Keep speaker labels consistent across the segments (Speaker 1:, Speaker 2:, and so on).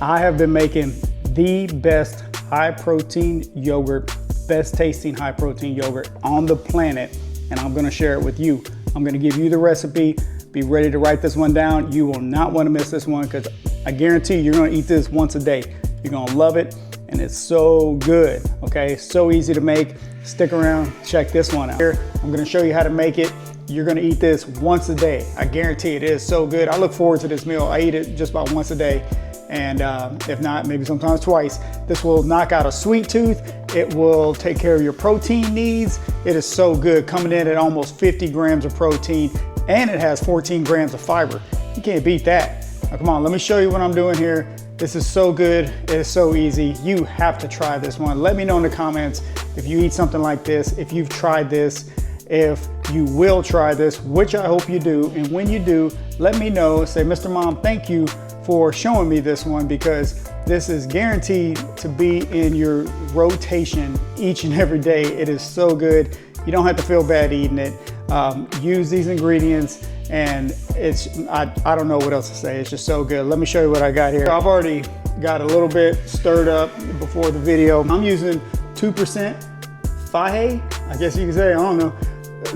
Speaker 1: I have been making the best high protein yogurt, best tasting high protein yogurt on the planet, and I'm gonna share it with you. I'm gonna give you the recipe. Be ready to write this one down. You will not wanna miss this one because I guarantee you're gonna eat this once a day. You're gonna love it, and it's so good, okay? So easy to make. Stick around, check this one out. Here, I'm gonna show you how to make it. You're gonna eat this once a day. I guarantee it is so good. I look forward to this meal. I eat it just about once a day. And if not, maybe sometimes twice. This will knock out a sweet tooth. It will take care of your protein needs. It is so good, coming in at almost 50 grams of protein, and it has 14 grams of fiber. You can't beat that. Now, come on, let me show you what I'm doing here. This is so good, it is so easy. You have to try this one. Let me know in the comments if you eat something like this, if you've tried this, if you will try this, which I hope you do. And when you do, let me know. Say, Mr. Mom, thank you for showing me this one, because this is guaranteed to be in your rotation each and every day. It is so good. You don't have to feel bad eating it. Use these ingredients, and I don't know what else to say. It's just so good. Let me show you what I got here. I've already got a little bit stirred up before the video. I'm using 2% faje, I guess you can say, I don't know.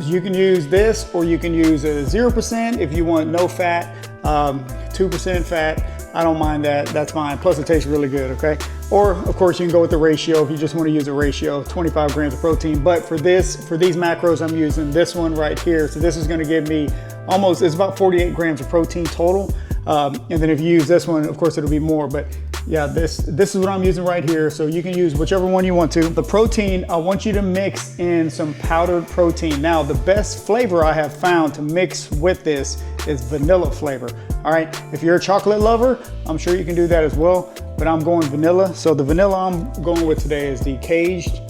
Speaker 1: You can use this, or you can use a 0% if you want no fat. 2% fat, I don't mind that, that's fine. Plus it tastes really good, okay? Or of course you can go with the ratio if you just want to use a ratio, 25 grams of protein. But for these macros, I'm using this one right here. So this is gonna give me almost, it's about 48 grams of protein total. And then if you use this one, of course it'll be more, but yeah, this is what I'm using right here. So you can use whichever one you want to. The protein, I want you to mix in some powdered protein. Now, the best flavor I have found to mix with this is vanilla flavor. All right, if you're a chocolate lover, I'm sure you can do that as well, but I'm going vanilla. So the vanilla I'm going with today is the Caged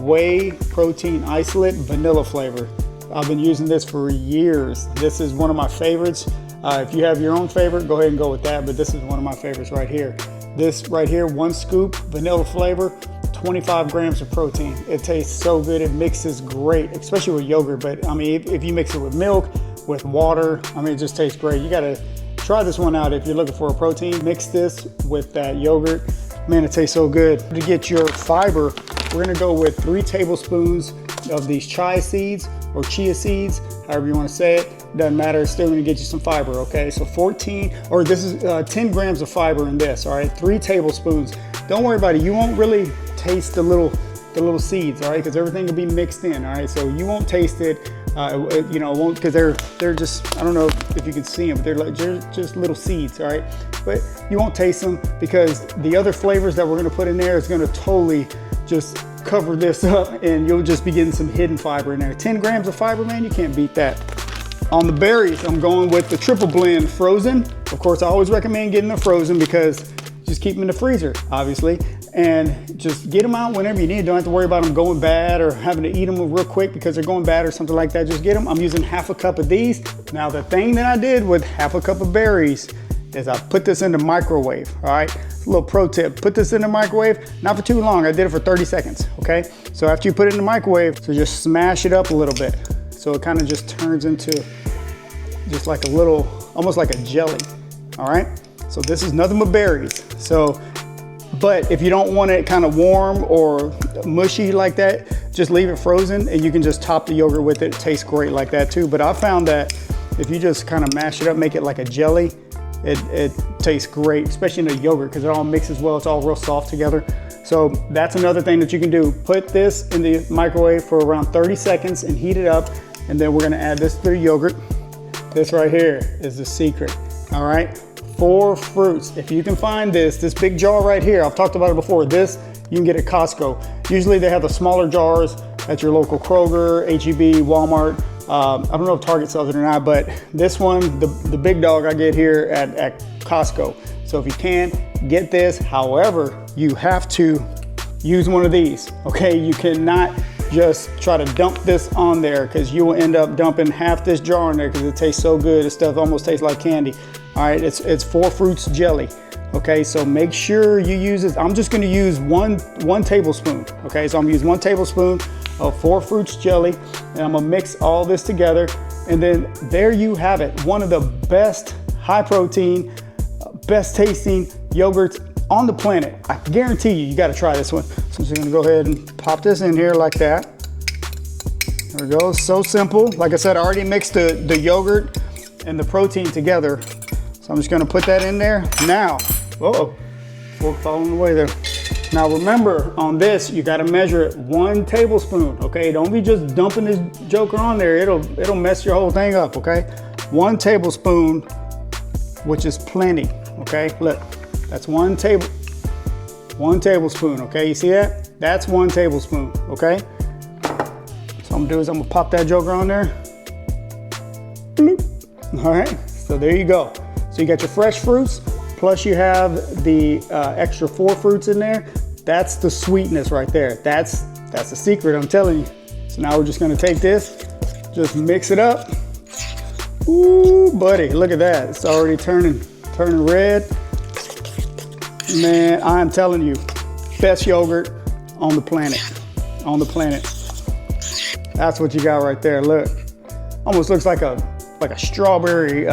Speaker 1: Whey Protein Isolate Vanilla flavor. I've been using this for years. This is one of my favorites. If you have your own favorite, go ahead and go with that, but this is one of my favorites right here. This right here, 1 scoop, vanilla flavor, 25 grams of protein. It tastes so good, it mixes great, especially with yogurt, but I mean, if you mix it with milk, with water, I mean, it just tastes great. You gotta try this one out if you're looking for a protein. Mix this with that yogurt. Man, it tastes so good. To get your fiber, we're gonna go with 3 tablespoons of these Chia Seeds or Chia Seeds, however you wanna say it. Doesn't matter, it's still gonna get you some fiber, okay? So 10 grams of fiber in this, all right? 3 tablespoons. Don't worry about it, you won't really taste the little seeds, all right? Because everything will be mixed in, all right? So you won't taste it, you know, won't, because they're just, I don't know if you can see them, but they're just little seeds, all right? But you won't taste them because the other flavors that we're gonna put in there is gonna totally just cover this up, and you'll just be getting some hidden fiber in there. 10 grams of fiber, man, you can't beat that. On the berries, I'm going with the triple blend frozen. Of course, I always recommend getting them frozen because just keep them in the freezer, obviously, and just get them out whenever you need. Don't have to worry about them going bad or having to eat them real quick because they're going bad or something like that. Just get them. I'm using half a cup of these. Now, the thing that I did with half a cup of berries is I put this in the microwave, all right? A little pro tip, put this in the microwave, not for too long. I did it for 30 seconds, okay? So after you put it in the microwave, so just smash it up a little bit. So it kind of just turns into just like a little, almost like a jelly, all right? So this is nothing but berries. So, but if you don't want it kind of warm or mushy like that, just leave it frozen and you can just top the yogurt with it. It tastes great like that too. But I found that if you just kind of mash it up, make it like a jelly, it tastes great, especially in the yogurt because it all mixes well. It's all real soft together. So that's another thing that you can do. Put this in the microwave for around 30 seconds and heat it up. And then we're gonna add this to the yogurt. This right here is the secret, all right? 4 fruits. If you can find this big jar right here, I've talked about it before, this you can get at Costco. Usually they have the smaller jars at your local Kroger, H-E-B, Walmart. I don't know if Target sells it or not, but this one, the big dog I get here at Costco. So if you can, get this. However, you have to use one of these, okay? You cannot just try to dump this on there because you will end up dumping half this jar in there because it tastes so good. This stuff almost tastes like candy. All right, it's 4 fruits jelly. Okay, so make sure you use this. I'm just gonna use one tablespoon. Okay, so I'm gonna use 1 tablespoon of 4 fruits jelly, and I'm gonna mix all this together. And then there you have it. One of the best high protein, best tasting yogurts on the planet. I guarantee you gotta try this one. So I'm just gonna go ahead and pop this in here like that. There we go, so simple. Like I said, I already mixed the yogurt and the protein together. So I'm just gonna put that in there. Now, uh-oh, fork falling away there. Now remember, on this, you gotta measure it 1 tablespoon, okay? Don't be just dumping this joker on there. It'll mess your whole thing up, okay? 1 tablespoon, which is plenty, okay? Look, that's 1 tablespoon, okay? You see that? That's 1 tablespoon, okay? So I'm gonna do is I'm gonna pop that joker on there. Bloop. All right, so there you go. So you got your fresh fruits, plus you have the extra 4 fruits in there. That's the sweetness right there. That's the secret, I'm telling you. So now we're just gonna take this, just mix it up. Ooh, buddy, look at that. It's already turning red. Man, I am telling you, best yogurt on the planet, That's what you got right there, look. Almost looks like a strawberry,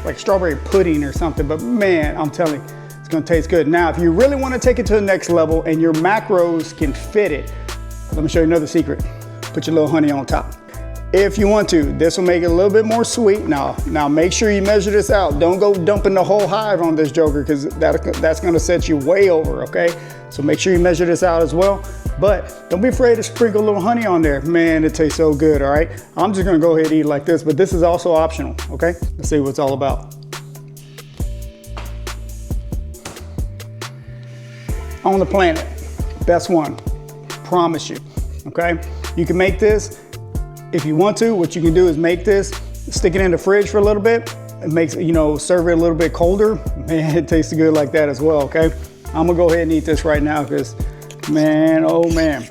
Speaker 1: like strawberry pudding or something, but man, I'm telling you, it's gonna taste good. Now, if you really wanna take it to the next level and your macros can fit it, let me show you another secret. Put your little honey on top. If you want to, this will make it a little bit more sweet. Now make sure you measure this out. Don't go dumping the whole hive on this joker because that's gonna set you way over, okay? So make sure you measure this out as well. But don't be afraid to sprinkle a little honey on there. Man, it tastes so good, all right? I'm just gonna go ahead and eat it like this, but this is also optional, okay? Let's see what it's all about. On the planet, best one, promise you, okay? You can make this. If you want to, what you can do is make this, stick it in the fridge for a little bit. It makes, serve it a little bit colder. Man, it tastes good like that as well, okay? I'm gonna go ahead and eat this right now because, man, oh man.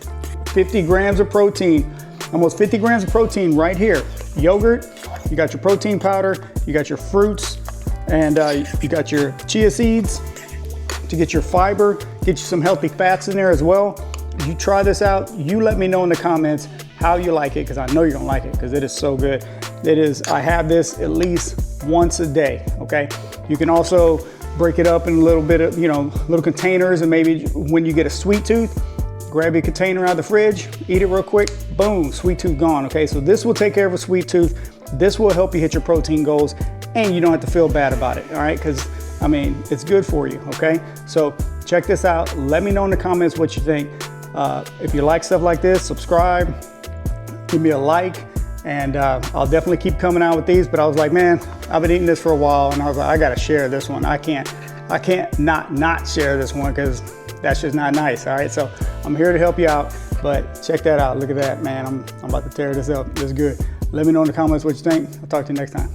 Speaker 1: 50 grams of protein, almost 50 grams of protein right here. Yogurt, you got your protein powder, you got your fruits, and you got your chia seeds to get your fiber, get you some healthy fats in there as well. If you try this out, you let me know in the comments how you like it, because I know you're gonna like it because it is so good. I have this at least once a day, okay? You can also break it up in a little bit of, little containers, and maybe when you get a sweet tooth, grab your container out of the fridge, eat it real quick, boom, sweet tooth gone, okay? So this will take care of a sweet tooth. This will help you hit your protein goals, and you don't have to feel bad about it, all right? Because, it's good for you, okay? So check this out. Let me know in the comments what you think. If you like stuff like this, subscribe, give me a like, and I'll definitely keep coming out with these. But I was like, man, I've been eating this for a while, and I was like, I gotta share this one. I can't not share this one because that's just not nice, all right? So I'm here to help you out, but check that out. Look at that, man. I'm about to tear this up. This is good. Let me know in the comments what you think. I'll talk to you next time.